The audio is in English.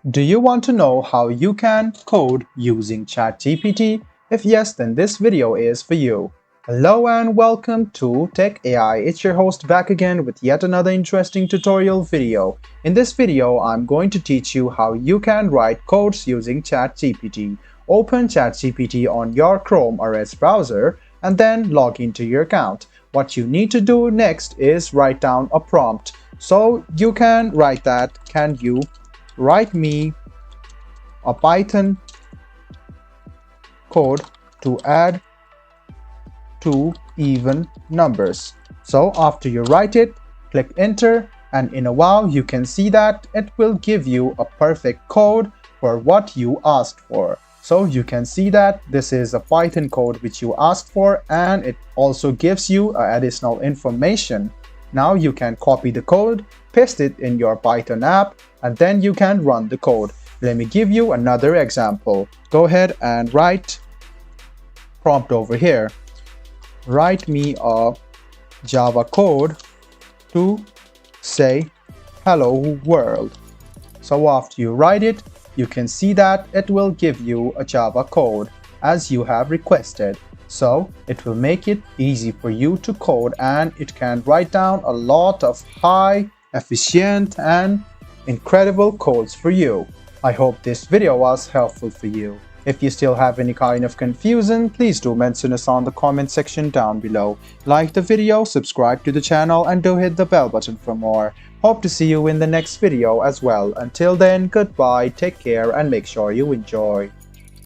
Do you want to know how you can code using ChatGPT? If yes, then this video is for you. Hello and welcome to Tech AI. It's your host back again with yet another interesting tutorial video. In this video, I'm going to teach you how you can write codes using ChatGPT. Open ChatGPT on your Chrome or Edge browser and then log into your account. What you need to do next is write down a prompt. So you can write that, can you write me a Python code to add two even numbers. So after you write it, click enter, and in a while you can see that it will give you a perfect code for what you asked for. So you can see that this is a Python code which you asked for, and it also gives you additional information. Now you can copy the code, paste it in your Python app, and then you can run the code. Let me give you another example. Go ahead and write prompt over here. Write me a Java code to say hello world. So after you write it, you can see that it will give you a Java code as you have requested. So it will make it easy for you to code, and it can write down a lot of high, efficient and incredible codes for you. I hope this video was helpful for you. If you still have any kind of confusion, please do mention us on the comment section down below. Like the video, subscribe to the channel, and do hit the bell button for more. Hope to see you in the next video as well. Until then, goodbye, take care, and make sure you enjoy.